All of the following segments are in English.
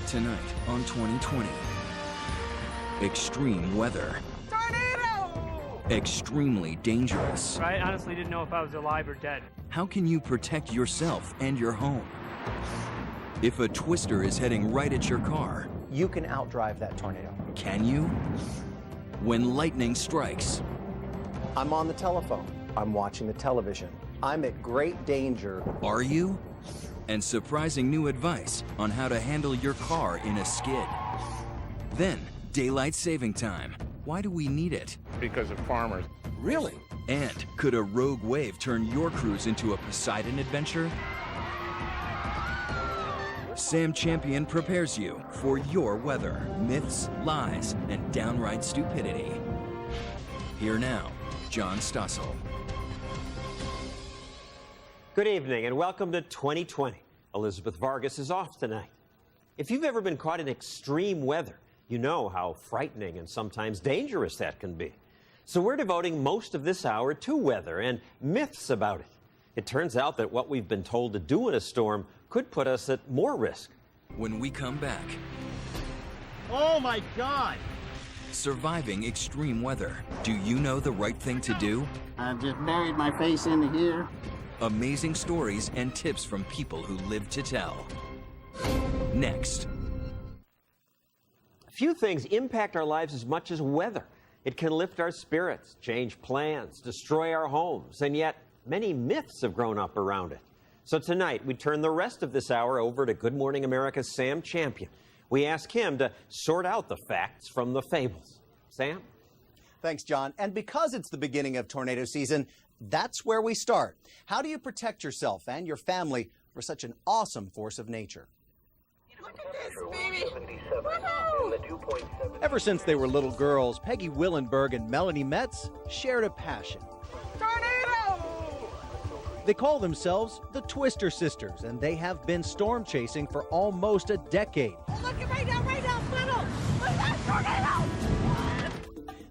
Tonight on 2020. Extreme weather. Tornado! Extremely dangerous. I honestly didn't know if I was alive or dead. How can you protect yourself and your home? If a twister is heading right at your car, you can outdrive that tornado. can you? When lightning strikes, I'm on the telephone. I'm watching the television. I'm at great danger. are you? And surprising new advice on how to handle your car in a skid. Then, daylight saving time. Why do we need it? Because of farmers. Really? And could a rogue wave turn your cruise into a Poseidon adventure? Sam Champion prepares you for your weather, myths, lies, and downright stupidity. Here now, John Stossel. Good evening and welcome to 2020. Elizabeth Vargas is off tonight. If you've ever been caught in extreme weather, you know how frightening and sometimes dangerous that can be. So we're devoting most of this hour to weather and myths about it. It turns out that what we've been told to do in a storm could put us at more risk. When we come back, Oh my God! surviving extreme weather. Do you know the right thing to do? I just buried my face into here. Amazing stories and tips from people who live to tell. Next. Few things impact our lives as much as weather. It can lift our spirits, change plans, destroy our homes, and yet many myths have grown up around it. So tonight, we turn the rest of this hour over to Good Morning America's Sam Champion. We ask him to sort out the facts from the fables. Sam? Thanks, John. And because it's the beginning of tornado season, that's where we start. How do you protect yourself and your family for such an awesome force of nature? Look at this, baby! Woohoo! Ever since they were little girls, Peggy Willenberg and Melanie Metz shared a passion. Tornado! They call themselves the Twister Sisters, and they have been storm chasing for almost a decade. Look at right now, funnel! Look at that tornado!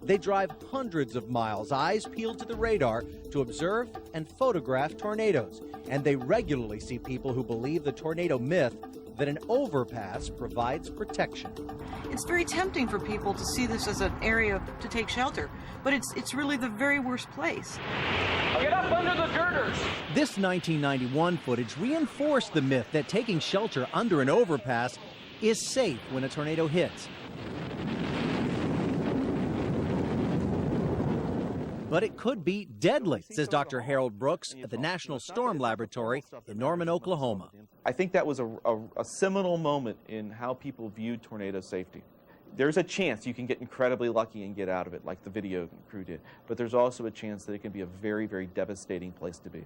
They drive hundreds of miles, eyes peeled to the radar, to observe and photograph tornadoes. And they regularly see people who believe the tornado myth that an overpass provides protection. It's very tempting for people to see this as an area to take shelter, but it's really the very worst place. Get up under the girders! This 1991 footage reinforced the myth that taking shelter under an overpass is safe when a tornado hits. But it could be deadly, says Dr. Harold Brooks at the National Storm Laboratory in Norman, Oklahoma. I think that was a seminal moment in how people viewed tornado safety. There's a chance you can get incredibly lucky and get out of it, like the video crew did. But there's also a chance that it can be a very, very devastating place to be.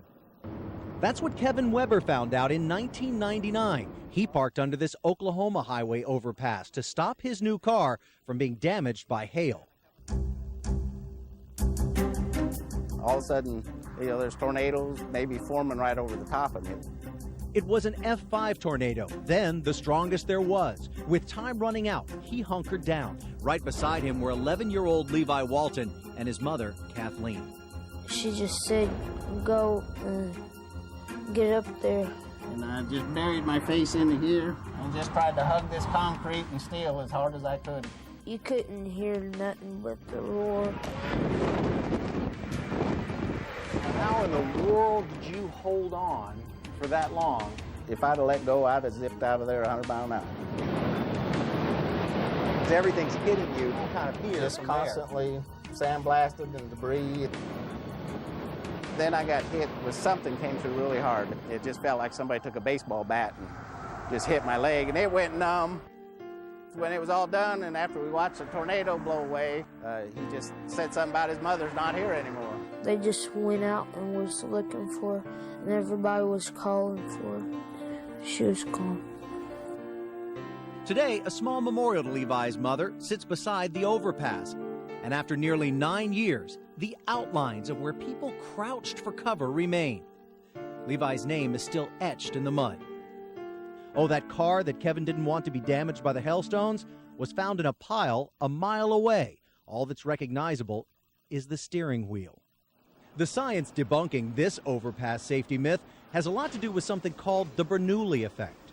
That's what Kevin Weber found out in 1999. He parked under this Oklahoma highway overpass to stop his new car from being damaged by hail. All of a sudden, there's tornadoes maybe forming right over the top of me. It was an F5 tornado, then the strongest there was. With time running out, he hunkered down. Right beside him were 11-year-old Levi Walton and his mother, Kathleen. She just said, go get up there. And I just buried my face into here and just tried to hug this concrete and steel as hard as I could. You couldn't hear nothing but the roar. How in the world did you hold on for that long? If I'd have let go, I'd have zipped out of there 100 miles an hour. Because everything's hitting you, you kind of hear just constantly sandblasted and debris. Then I got hit with something came through really hard. It just felt like somebody took a baseball bat and just hit my leg, and it went numb. When it was all done, and after we watched the tornado blow away, he just said something about his mother's not here anymore. They just went out and was looking for her, and everybody was calling for her. She was gone. Today, a small memorial to Levi's mother sits beside the overpass. And after nearly 9 years, the outlines of where people crouched for cover remain. Levi's name is still etched in the mud. Oh, that car that Kevin didn't want to be damaged by the hailstones was found in a pile a mile away. All that's recognizable is the steering wheel. The science debunking this overpass safety myth has a lot to do with something called the Bernoulli effect.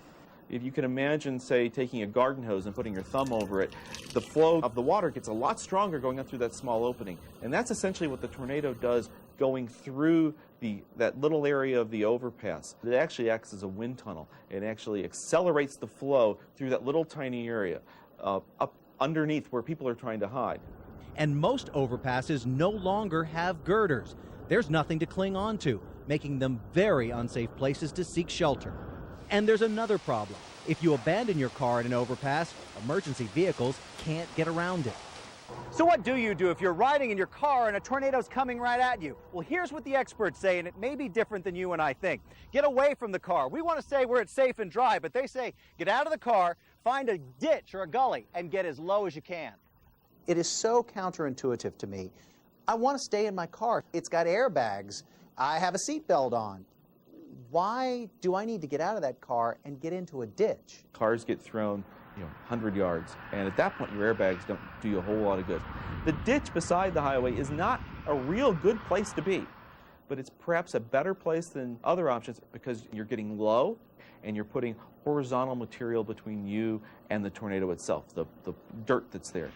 If you can imagine, say, taking a garden hose and putting your thumb over it, the flow of the water gets a lot stronger going up through that small opening. And that's essentially what the tornado does going through that little area of the overpass. It actually acts as a wind tunnel. It actually accelerates the flow through that little tiny area up underneath where people are trying to hide. And most overpasses no longer have girders. There's nothing to cling on to, making them very unsafe places to seek shelter. And there's another problem. If you abandon your car in an overpass, emergency vehicles can't get around it. So what do you do if you're riding in your car and a tornado's coming right at you? Well, here's what the experts say, and it may be different than you and I think. Get away from the car. We want to say where it's safe and dry, but they say get out of the car, find a ditch or a gully, and get as low as you can. It is so counterintuitive to me. I want to stay in my car. It's got airbags. I have a seatbelt on. Why do I need to get out of that car and get into a ditch? Cars get thrown 100 yards, and at that point your airbags don't do you a whole lot of good. The ditch beside the highway is not a real good place to be, but it's perhaps a better place than other options because you're getting low and you're putting horizontal material between you and the tornado itself, the dirt that's there.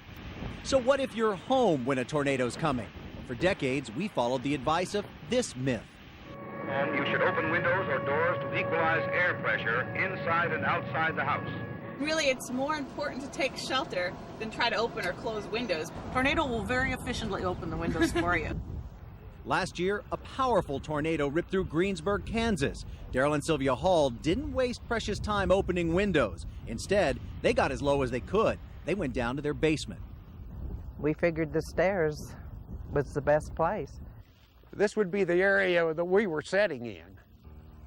So what if you're home when a tornado's coming? For decades, we followed the advice of this myth. And you should open windows or doors to equalize air pressure inside and outside the house. Really, it's more important to take shelter than try to open or close windows. Tornado will very efficiently open the windows for you. Last year, a powerful tornado ripped through Greensburg, Kansas. Daryl and Sylvia Hall didn't waste precious time opening windows. Instead, they got as low as they could. They went down to their basement. We figured the stairs was the best place. This would be the area that we were sitting in.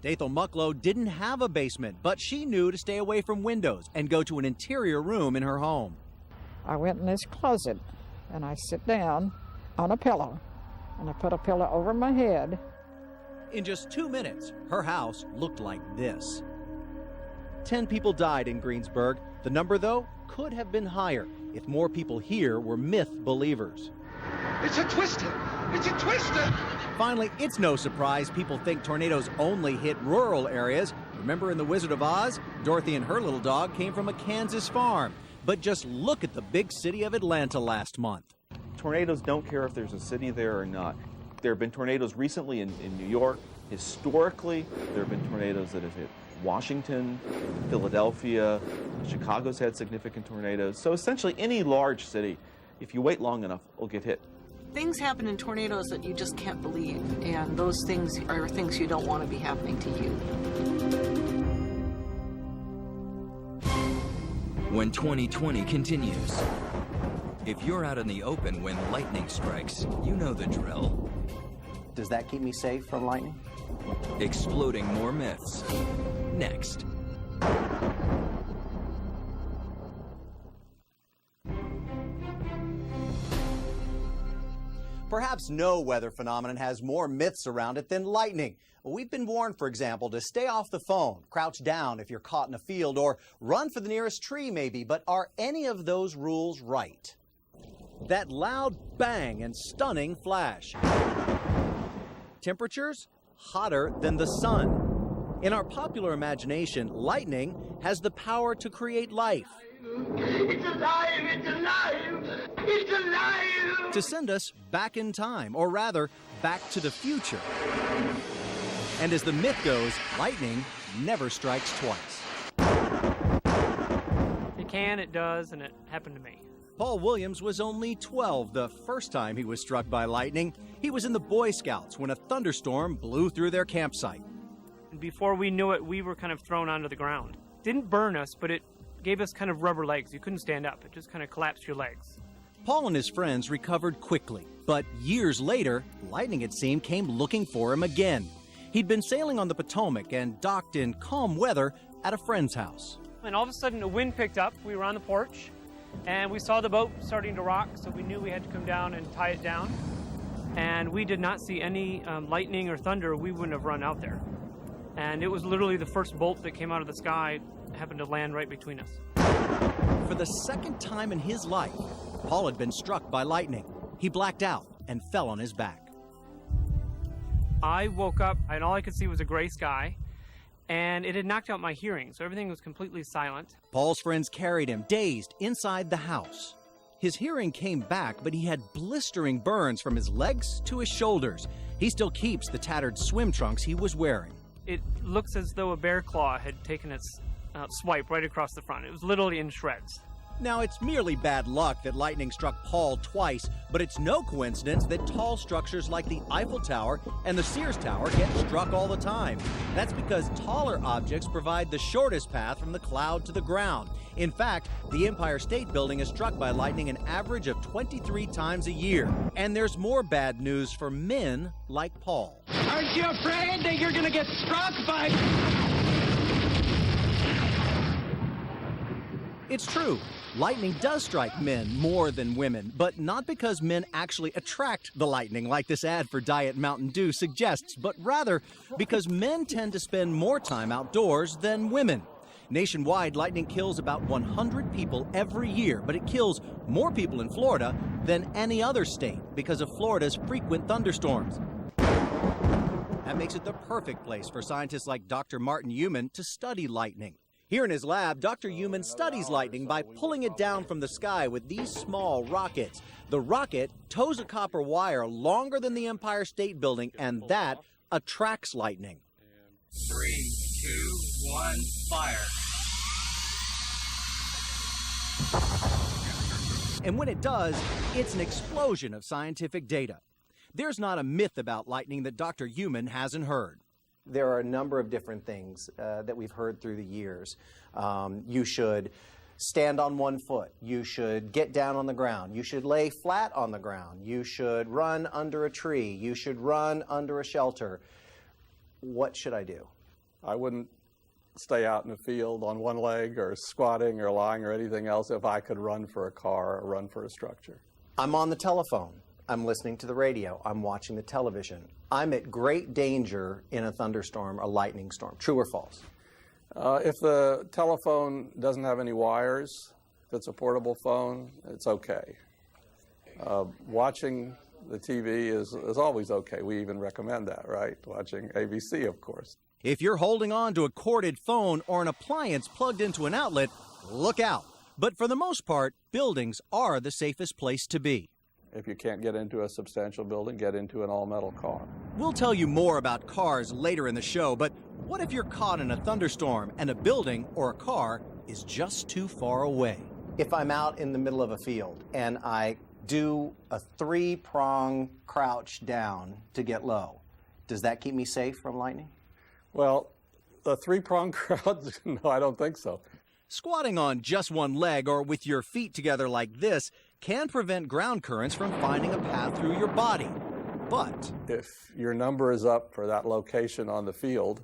Dathel Mucklow didn't have a basement, but she knew to stay away from windows and go to an interior room in her home. I went in this closet and I sit down on a pillow and I put a pillow over my head. In just 2 minutes, her house looked like this. 10 people died in Greensburg. The number, though, could have been higher if more people here were myth believers. It's a twister! It's a twister! Finally, it's no surprise people think tornadoes only hit rural areas. Remember in The Wizard of Oz? Dorothy and her little dog came from a Kansas farm. But just look at the big city of Atlanta last month. Tornadoes don't care if there's a city there or not. There have been tornadoes recently in New York. Historically, there have been tornadoes that have hit Washington, Philadelphia. Chicago's had significant tornadoes. So essentially any large city, if you wait long enough, will get hit. Things happen in tornadoes that you just can't believe, and those things are things you don't want to be happening to you. When 2020 continues. If you're out in the open when lightning strikes, you know the drill. Does that keep me safe from lightning? Exploding more myths. Next. Perhaps no weather phenomenon has more myths around it than lightning. We've been warned, for example, to stay off the phone, crouch down if you're caught in a field, or run for the nearest tree maybe, but are any of those rules right? That loud bang and stunning flash. Temperatures hotter than the sun. In our popular imagination, lightning has the power to create life. It's alive! It's alive! It's alive! To send us back in time, or rather, back to the future. And as the myth goes, lightning never strikes twice. It can, it does, and it happened to me. Paul Williams was only 12 the first time he was struck by lightning. He was in the Boy Scouts when a thunderstorm blew through their campsite. And before we knew it, we were kind of thrown onto the ground. Didn't burn us, but it gave us kind of rubber legs. You couldn't stand up. It just kind of collapsed your legs. Paul and his friends recovered quickly, but years later, lightning, it seemed, came looking for him again. He'd been sailing on the Potomac and docked in calm weather at a friend's house. And all of a sudden, a wind picked up. We were on the porch, and we saw the boat starting to rock, so we knew we had to come down and tie it down. And we did not see any lightning or thunder. We wouldn't have run out there. And it was literally the first bolt that came out of the sky happened to land right between us. For the second time in his life, Paul had been struck by lightning. He blacked out and fell on his back. I woke up, and all I could see was a gray sky, and it had knocked out my hearing, so everything was completely silent. Paul's friends carried him, dazed, inside the house. His hearing came back, but he had blistering burns from his legs to his shoulders. He still keeps the tattered swim trunks he was wearing. It looks as though a bear claw had taken its swipe right across the front. It was literally in shreds. Now, it's merely bad luck that lightning struck Paul twice, but it's no coincidence that tall structures like the Eiffel Tower and the Sears Tower get struck all the time. That's because taller objects provide the shortest path from the cloud to the ground. In fact, the Empire State Building is struck by lightning an average of 23 times a year. And there's more bad news for men like Paul. Aren't you afraid that you're gonna get struck by... It's true. Lightning does strike men more than women, but not because men actually attract the lightning like this ad for Diet Mountain Dew suggests, but rather because men tend to spend more time outdoors than women. Nationwide, lightning kills about 100 people every year, but it kills more people in Florida than any other state because of Florida's frequent thunderstorms. That makes it the perfect place for scientists like Dr. Martin Heumann to study lightning. Here in his lab, Dr. Heumann studies lightning by pulling it down from the sky with these small rockets. The rocket tows a copper wire longer than the Empire State Building, and that attracts lightning. 3, 2, 1, fire. And when it does, it's an explosion of scientific data. There's not a myth about lightning that Dr. Heumann hasn't heard. There are a number of different things that we've heard through the years. You should stand on one foot. You should get down on the ground. You should lay flat on the ground. You should run under a tree. You should run under a shelter. What should I do? I wouldn't stay out in the field on one leg or squatting or lying or anything else if I could run for a car or run for a structure. I'm on the telephone. I'm listening to the radio. I'm watching the television. I'm at great danger in a thunderstorm or lightning storm. True or false? If the telephone doesn't have any wires, if it's a portable phone, it's okay. Watching the TV is always okay. We even recommend that, right? Watching ABC, of course. If you're holding on to a corded phone or an appliance plugged into an outlet, look out. But for the most part, buildings are the safest place to be. If you can't get into a substantial building, get into an all-metal car. We'll tell you more about cars later in the show, but what if you're caught in a thunderstorm and a building or a car is just too far away? If I'm out in the middle of a field and I do a 3-prong crouch down to get low, does that keep me safe from lightning? Well, the 3-prong crouch, no, I don't think so. Squatting on just one leg or with your feet together like this can prevent ground currents from finding a path through your body. But if your number is up for that location on the field,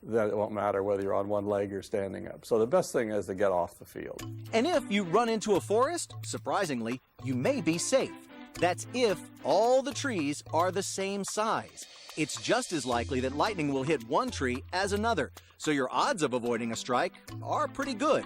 then it won't matter whether you're on one leg or standing up. So the best thing is to get off the field. And if you run into a forest, surprisingly, you may be safe. That's if all the trees are the same size. It's just as likely that lightning will hit one tree as another, so your odds of avoiding a strike are pretty good.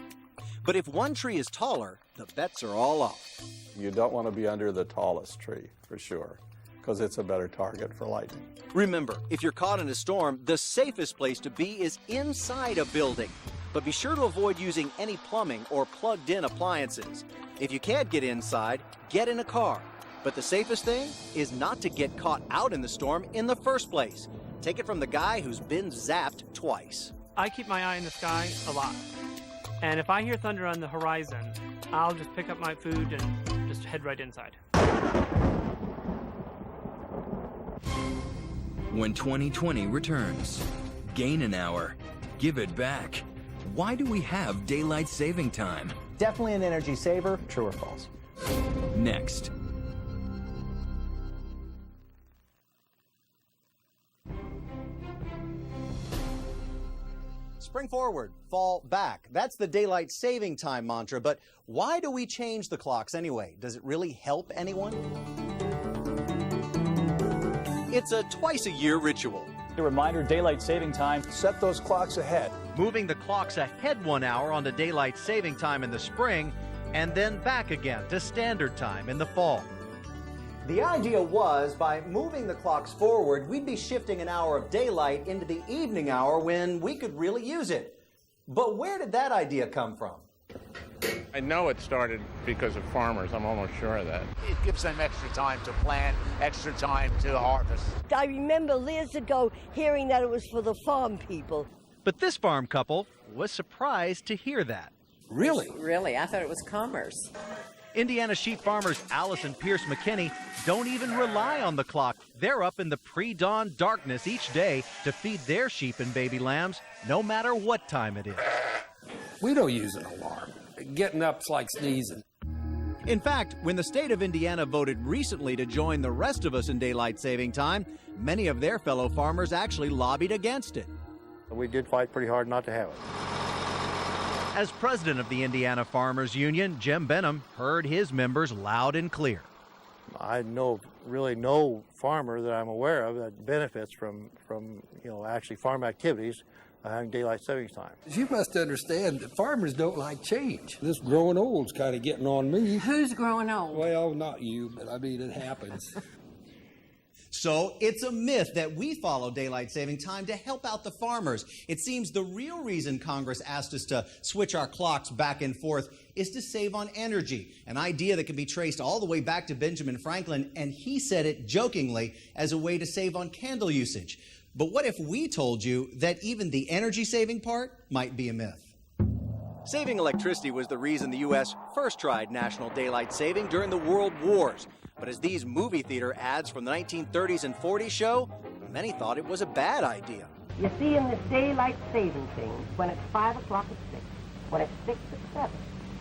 But if one tree is taller, the bets are all off. You don't want to be under the tallest tree, for sure, because it's a better target for lightning. Remember, if you're caught in a storm, the safest place to be is inside a building. But be sure to avoid using any plumbing or plugged-in appliances. If you can't get inside, get in a car. But the safest thing is not to get caught out in the storm in the first place. Take it from the guy who's been zapped twice. I keep my eye in the sky a lot. And if I hear thunder on the horizon, I'll just pick up my food and just head right inside. When 2020 returns, gain an hour, give it back. Why do we have daylight saving time? Definitely an energy saver. True or false? Next. Spring forward, fall back. That's the daylight saving time mantra, but why do we change the clocks anyway? Does it really help anyone? It's a twice-a-year ritual. A reminder, daylight saving time. Set those clocks ahead. Moving the clocks ahead 1 hour onto daylight saving time in the spring, and then back again to standard time in the fall. The idea was, by moving the clocks forward, we'd be shifting an hour of daylight into the evening hour when we could really use it. But where did that idea come from? I know it started because of farmers. I'm almost sure of that. It gives them extra time to plant, extra time to harvest. I remember years ago hearing that it was for the farm people. But this farm couple was surprised to hear that. Really? Really? I thought it was commerce. Indiana sheep farmers Alice and Pierce McKinney don't even rely on the clock. They're up in the pre-dawn darkness each day to feed their sheep and baby lambs, no matter what time it is. We don't use an alarm. Getting up's like sneezing. In fact, when the state of Indiana voted recently to join the rest of us in daylight saving time, many of their fellow farmers actually lobbied against it. We did fight pretty hard not to have it. As president of the Indiana Farmers Union, Jim Benham heard his members loud and clear. I know really no farmer that I'm aware of that benefits from actually farm activities having daylight savings time. You must understand that farmers don't like change. This growing old's kind of getting on me. Who's growing old? Well, not you, but I mean, it happens. So it's a myth that we follow daylight saving time to help out the farmers. It seems the real reason Congress asked us to switch our clocks back and forth is to save on energy, an idea that can be traced all the way back to Benjamin Franklin, and he said it jokingly as a way to save on candle usage. But what if we told you that even the energy saving part might be a myth? Saving electricity was the reason the U.S. first tried national daylight saving during the World Wars. But as these movie theater ads from the 1930s and 40s show, many thought it was a bad idea. You see, in this daylight saving thing, when it's 5 o'clock, it's 6. When it's 6, it's 7.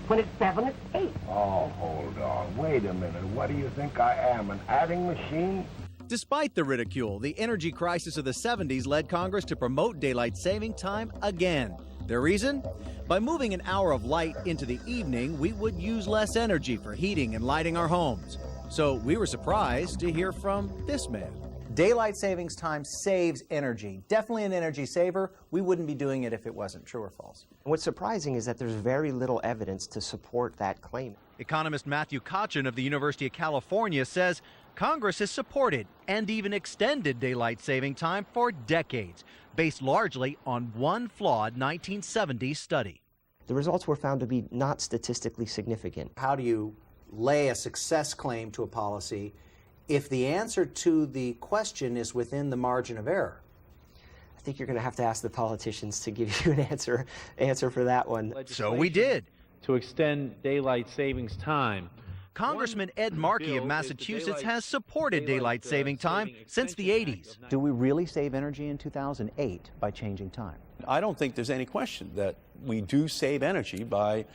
When it's 7, it's 8. Oh, hold on. Wait a minute. What do you think I am, an adding machine? Despite the ridicule, the energy crisis of the 70s led Congress to promote daylight saving time again. Their reason? By moving an hour of light into the evening, we would use less energy for heating and lighting our homes. So we were surprised to hear from this man. Daylight savings time saves energy. Definitely an energy saver. We wouldn't be doing it if it wasn't. True or false? What's surprising is that there's very little evidence to support that claim. Economist Matthew Kotchen of the University of California says Congress has supported and even extended daylight saving time for decades, based largely on one flawed 1970s study. The results were found to be not statistically significant. How do you lay a success claim to a policy if the answer to the question is within the margin of error? I think you're going to have to ask the politicians to give you an answer for that one. So we did. To extend daylight savings time. Congressman Ed Markey of Massachusetts has supported daylight saving time since the 80s. Do we really save energy in 2008 by changing time? I don't think there's any question that we do save energy by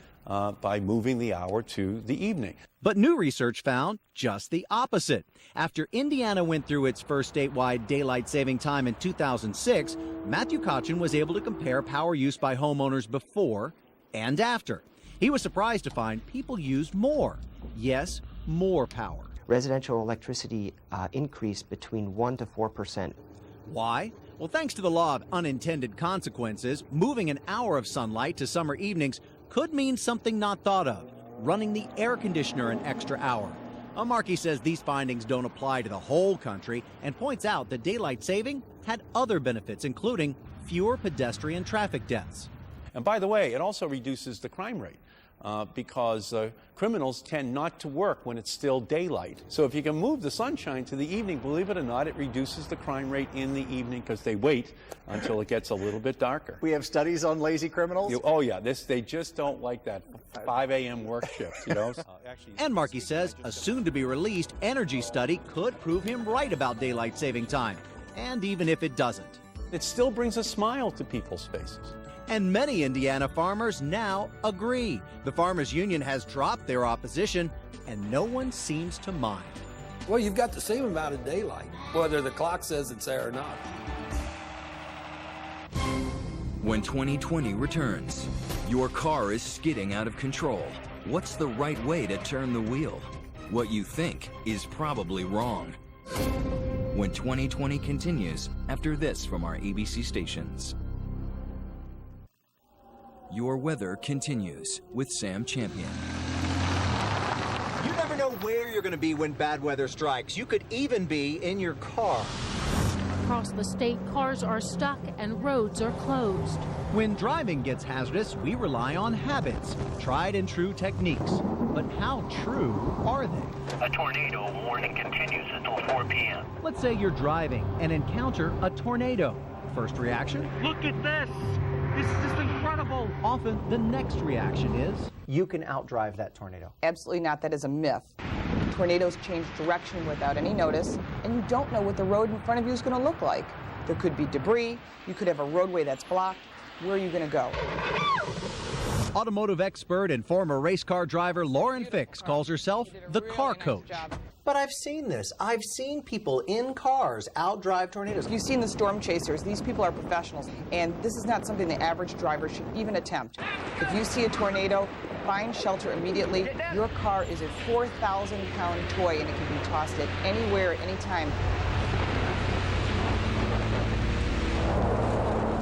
moving the hour to the evening. But new research found just the opposite. After Indiana went through its first statewide daylight saving time in 2006, Matthew Kotchen was able to compare power use by homeowners before and after. He was surprised to find people used more. Yes, more power. Residential electricity increased between 1 to 4%. Why? Well, thanks to the law of unintended consequences, moving an hour of sunlight to summer evenings could mean something not thought of, running the air conditioner an extra hour. Markey says these findings don't apply to the whole country and points out that daylight saving had other benefits, including fewer pedestrian traffic deaths. And by the way, it also reduces the crime rate because criminals tend not to work when it's still daylight. So if you can move the sunshine to the evening, believe it or not, it reduces the crime rate in the evening because they wait until it gets a little bit darker. We have studies on lazy criminals? Oh, yeah. They just don't like that 5 a.m. work shift, you know. And Markey says a soon-to-be-released energy study could prove him right about daylight saving time. And even if it doesn't, it still brings a smile to people's faces. And many Indiana farmers now agree. The Farmers Union has dropped their opposition, and no one seems to mind. Well, you've got the same amount of daylight, whether the clock says it's there or not. When 2020 returns, your car is skidding out of control. What's the right way to turn the wheel? What you think is probably wrong. When 2020 continues, after this from our ABC stations. Your weather continues with Sam Champion. You never know where you're going to be when bad weather strikes. You could even be in your car. Across the state, cars are stuck and roads are closed. When driving gets hazardous, we rely on habits, tried and true techniques. But how true are they? A tornado warning continues until 4 p.m. Let's say you're driving and encounter a tornado. First reaction? Look at this! This is just incredible! Often the next reaction is, You can outdrive that tornado. Absolutely not. That is a myth. Tornadoes change direction without any notice, and you don't know what the road in front of you is going to look like. There could be debris. You could have a roadway that's blocked. Where are you going to go? Automotive expert and former race car driver Lauren Fix calls herself the car coach. But I've seen this. I've seen people in cars outdrive tornadoes. You've seen the storm chasers. These people are professionals, and this is not something the average driver should even attempt. If you see a tornado, find shelter immediately. Your car is a 4,000-pound toy, and it can be tossed at anywhere, at any time.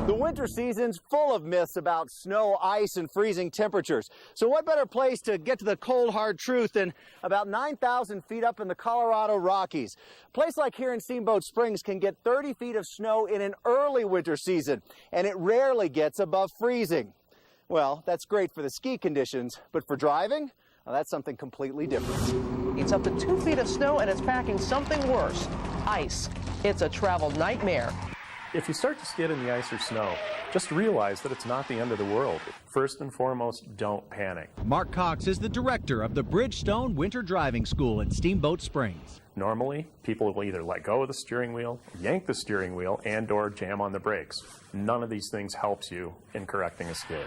The winter season's full of myths about snow, ice, and freezing temperatures. So what better place to get to the cold, hard truth than about 9,000 feet up in the Colorado Rockies? A place like here in Steamboat Springs can get 30 feet of snow in an early winter season, and it rarely gets above freezing. Well, that's great for the ski conditions, but for driving, well, that's something completely different. It's up to 2 feet of snow, and it's packing something worse, ice. It's a travel nightmare. If you start to skid in the ice or snow, just realize that it's not the end of the world. First and foremost, don't panic. Mark Cox is the director of the Bridgestone Winter Driving School in Steamboat Springs. Normally, people will either let go of the steering wheel, yank the steering wheel, and/or jam on the brakes. None of these things helps you in correcting a skid.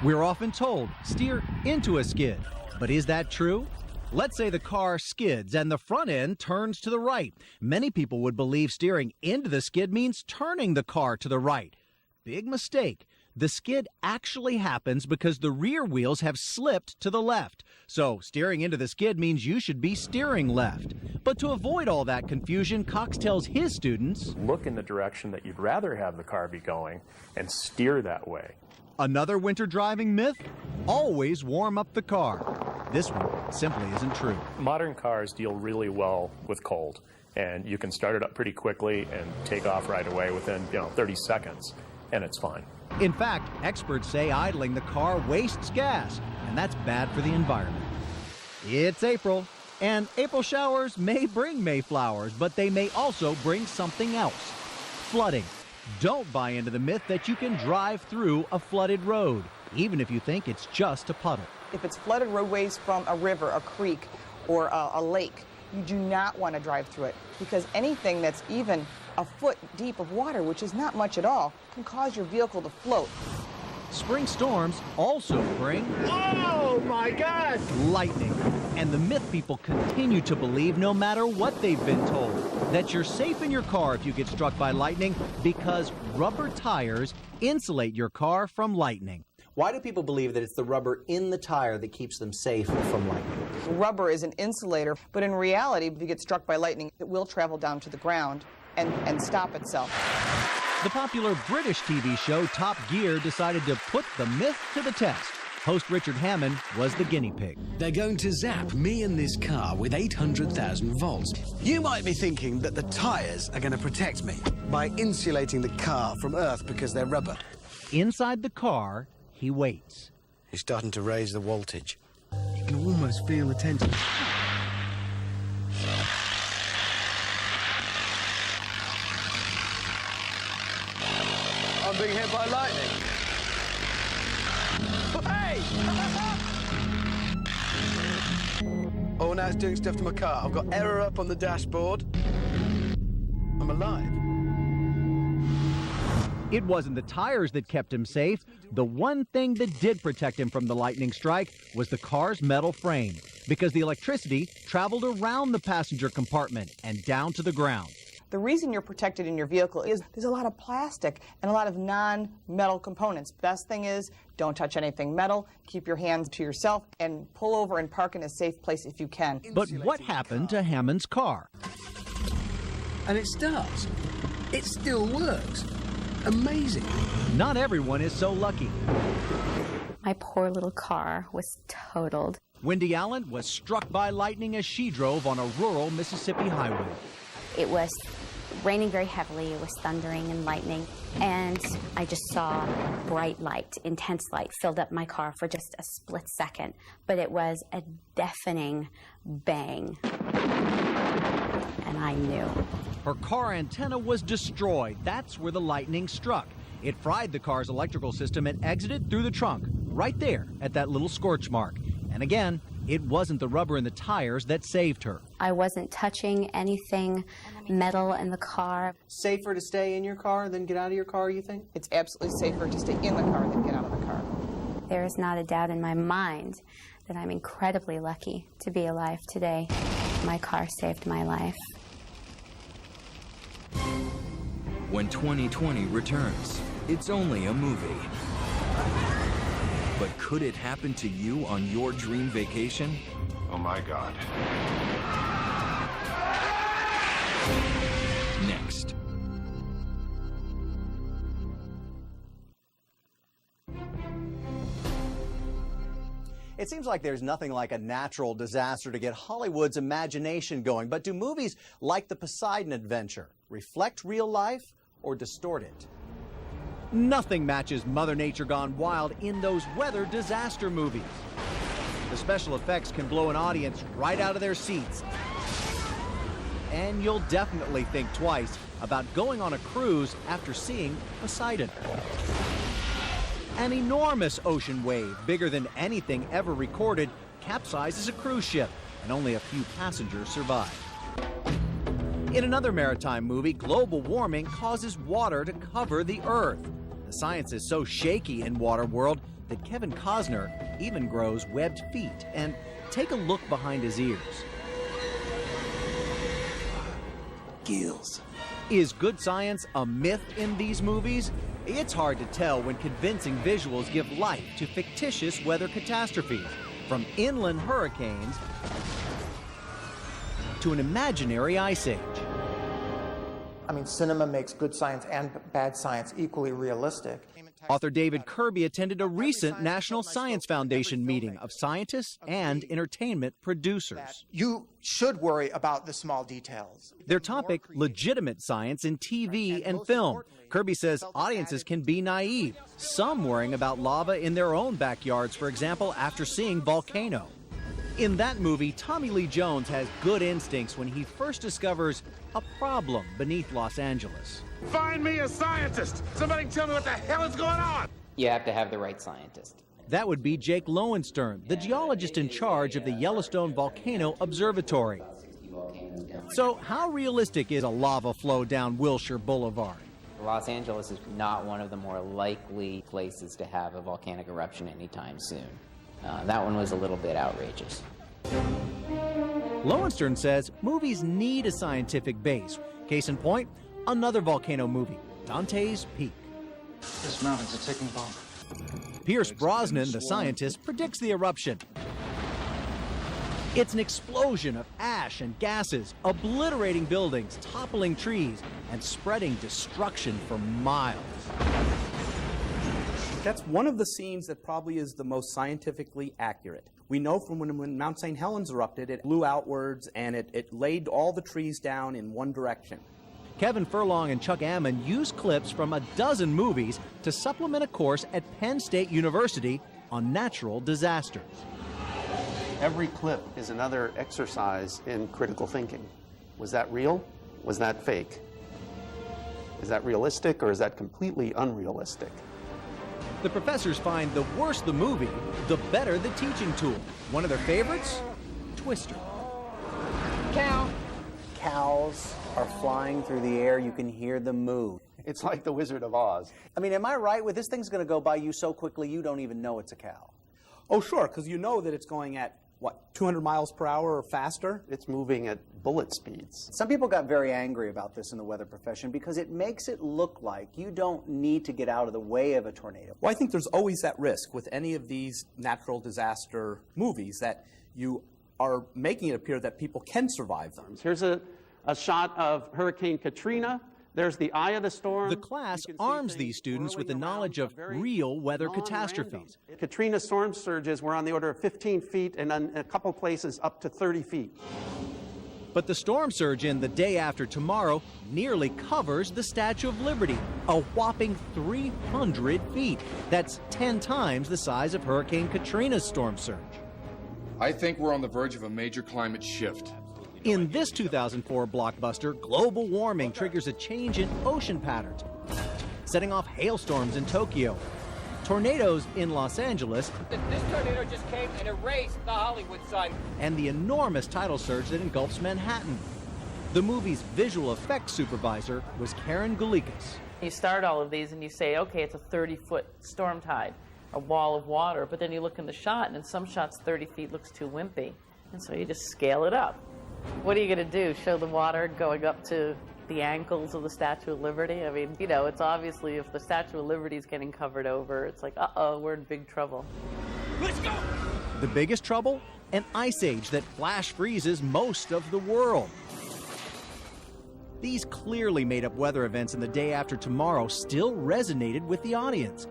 We're often told, steer into a skid. But is that true? Let's say the car skids and the front end turns to the right. Many people would believe steering into the skid means turning the car to the right. Big mistake. The skid actually happens because the rear wheels have slipped to the left. So steering into the skid means you should be steering left. But to avoid all that confusion, Cox tells his students, look in the direction that you'd rather have the car be going and steer that way. Another winter driving myth? Always warm up the car. This one simply isn't true. Modern cars deal really well with cold, and you can start it up pretty quickly and take off right away within 30 seconds, and it's fine. In fact, experts say idling the car wastes gas, and that's bad for the environment. It's April, and April showers may bring Mayflowers, but they may also bring something else: flooding. Don't buy into the myth that you can drive through a flooded road, even if you think it's just a puddle. If it's flooded roadways from a river, a creek, or a lake, you do not want to drive through it, because anything that's even a foot deep of water, which is not much at all, can cause your vehicle to float. Spring storms also bring, Oh my God! lightning. And the myth people continue to believe, no matter what they've been told, that you're safe in your car if you get struck by lightning because rubber tires insulate your car from lightning. Why do people believe that it's the rubber in the tire that keeps them safe from lightning? Rubber is an insulator, but in reality, if you get struck by lightning, it will travel down to the ground and stop itself. The popular British TV show Top Gear decided to put the myth to the test. Host Richard Hammond was the guinea pig. They're going to zap me and this car with 800,000 volts. You might be thinking that the tyres are going to protect me by insulating the car from earth because they're rubber. Inside the car, he waits. He's starting to raise the voltage. You can almost feel the tension. I'm being hit by lightning. Hey! Oh, now it's doing stuff to my car. I've got error up on the dashboard. I'm alive. It wasn't the tires that kept him safe. The one thing that did protect him from the lightning strike was the car's metal frame, because the electricity traveled around the passenger compartment and down to the ground. The reason you're protected in your vehicle is there's a lot of plastic and a lot of non-metal components. Best thing is, don't touch anything metal, keep your hands to yourself, and pull over and park in a safe place if you can. But what happened to Hammond's car? And it starts. It still works. Amazing. Not everyone is so lucky. My poor little car was totaled. Wendy Allen was struck by lightning as she drove on a rural Mississippi highway. It was raining very heavily, it was thundering and lightning, and I just saw bright light, intense light, filled up my car for just a split second, but it was a deafening bang, and I knew. Her car antenna was destroyed. That's where the lightning struck. It fried the car's electrical system and exited through the trunk, right there at that little scorch mark. And again, it wasn't the rubber in the tires that saved her. I wasn't touching anything metal in the car. Safer to stay in your car than get out of your car, you think? It's absolutely safer to stay in the car than get out of the car. There is not a doubt in my mind that I'm incredibly lucky to be alive today. My car saved my life. When 2020 returns, it's only a movie. But could it happen to you on your dream vacation? Oh my God. Next. It seems like there's nothing like a natural disaster to get Hollywood's imagination going, but do movies like the Poseidon Adventure reflect real life or distort it? Nothing matches Mother Nature gone wild in those weather disaster movies. The special effects can blow an audience right out of their seats. And you'll definitely think twice about going on a cruise after seeing Poseidon. An enormous ocean wave, bigger than anything ever recorded, capsizes a cruise ship, and only a few passengers survive. In another maritime movie, global warming causes water to cover the Earth. The science is so shaky in Waterworld that Kevin Costner even grows webbed feet. And take a look behind his ears. Gills. Is good science a myth in these movies? It's hard to tell when convincing visuals give life to fictitious weather catastrophes, from inland hurricanes to an imaginary ice age. I mean, cinema makes good science and bad science equally realistic. Author David Kirby attended a recent National Science Foundation meeting of scientists and entertainment producers. You should worry about the small details. Their topic, legitimate science in TV and film. Kirby says audiences can be naive, some worrying about lava in their own backyards, for example, after seeing Volcano. In that movie, Tommy Lee Jones has good instincts when he first discovers a problem beneath Los Angeles. Find me a scientist! Somebody tell me what the hell is going on! You have to have the right scientist. That would be Jake Lowenstern, the geologist in charge of the Yellowstone Volcano Observatory. So how realistic is a lava flow down Wilshire Boulevard? Los Angeles is not one of the more likely places to have a volcanic eruption anytime soon. That one was a little bit outrageous. Lowenstern says movies need a scientific base. Case in point, another volcano movie, Dante's Peak. This mountain's a ticking bomb. Pierce Brosnan, the scientist, predicts the eruption. It's an explosion of ash and gases, obliterating buildings, toppling trees, and spreading destruction for miles. That's one of the scenes that probably is the most scientifically accurate. We know from when Mount St. Helens erupted, it blew outwards and it laid all the trees down in one direction. Kevin Furlong and Chuck Ammon use clips from a dozen movies to supplement a course at Penn State University on natural disasters. Every clip is another exercise in critical thinking. Was that real? Was that fake? Is that realistic or is that completely unrealistic? The professors find the worse the movie, the better the teaching tool. One of their favorites? Twister. Cow. Cows are flying through the air. You can hear them move. It's like the Wizard of Oz. I mean, am I right with this thing's going to go by you so quickly you don't even know it's a cow? Oh, sure, because you know that it's going at, what, 200 miles per hour or faster? It's moving at bullet speeds. Some people got very angry about this in the weather profession because it makes it look like you don't need to get out of the way of a tornado. Well, I think there's always that risk with any of these natural disaster movies that you are making it appear that people can survive them. Here's a shot of Hurricane Katrina. There's the eye of the storm. The class arms these students with the knowledge of real weather catastrophes. Katrina storm surges were on the order of 15 feet and in a couple places up to 30 feet. But the storm surge in The Day After Tomorrow nearly covers the Statue of Liberty, a whopping 300 feet. That's 10 times the size of Hurricane Katrina's storm surge. I think we're on the verge of a major climate shift. In this 2004 blockbuster, global warming triggers a change in ocean patterns, setting off hailstorms in Tokyo, tornadoes in Los Angeles, This tornado just came and erased the Hollywood sign. and the enormous tidal surge that engulfs Manhattan. The movie's visual effects supervisor was Karen Gulikas. You start all of these and you say, okay, it's a 30-foot storm tide, a wall of water, but then you look in the shot, and in some shots 30 feet looks too wimpy, and so you just scale it up. What are you going to do, show the water going up to the ankles of the Statue of Liberty? I mean, you know, it's obviously if the Statue of Liberty is getting covered over, it's like, uh-oh, we're in big trouble. Let's go! The biggest trouble? An ice age that flash freezes most of the world. These clearly made-up weather events in The Day After Tomorrow still resonated with the audience.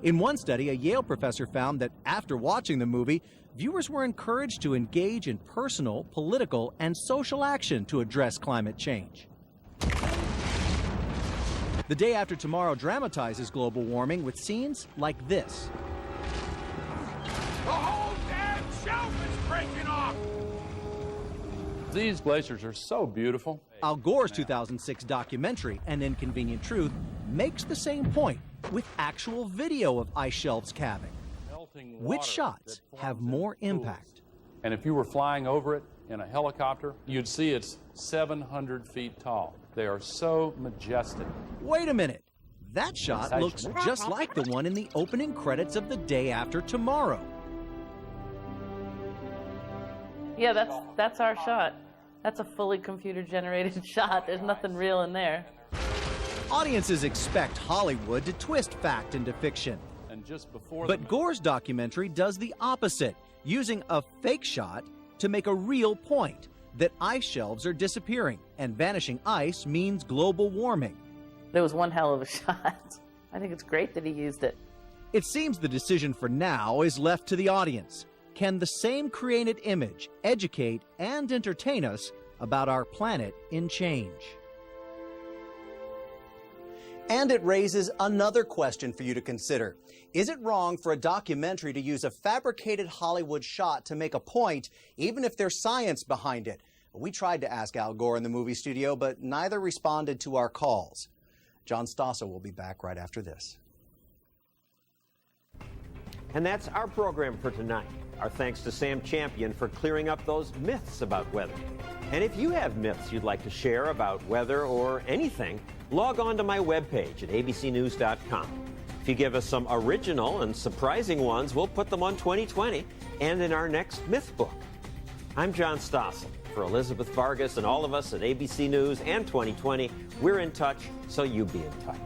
In one study, a Yale professor found that after watching the movie, viewers were encouraged to engage in personal, political, and social action to address climate change. The Day After Tomorrow dramatizes global warming with scenes like this. The whole damn shelf is breaking off! These glaciers are so beautiful. Al Gore's 2006 documentary, An Inconvenient Truth, makes the same point with actual video of ice shelves calving. Which shots have more impact? And if you were flying over it in a helicopter, you'd see it's 700 feet tall. They are so majestic. Wait a minute. That shot looks just like the one in the opening credits of The Day After Tomorrow. Yeah, that's our shot. That's a fully computer-generated shot. There's nothing real in there. Audiences expect Hollywood to twist fact into fiction. And just before But Gore's documentary does the opposite, using a fake shot to make a real point, that ice shelves are disappearing, and vanishing ice means global warming. There was one hell of a shot. I think it's great that he used it. It seems the decision for now is left to the audience. Can the same created image educate and entertain us about our planet in change? And it raises another question for you to consider. Is it wrong for a documentary to use a fabricated Hollywood shot to make a point, even if there's science behind it? We tried to ask Al Gore in the movie studio, but neither responded to our calls. John Stossel will be back right after this. And that's our program for tonight. Our thanks to Sam Champion for clearing up those myths about weather. And if you have myths you'd like to share about weather or anything, log on to my webpage at abcnews.com. If you give us some original and surprising ones, we'll put them on 2020 and in our next myth book. I'm John Stossel. For Elizabeth Vargas and all of us at ABC News and 2020, we're in touch, so you be in touch.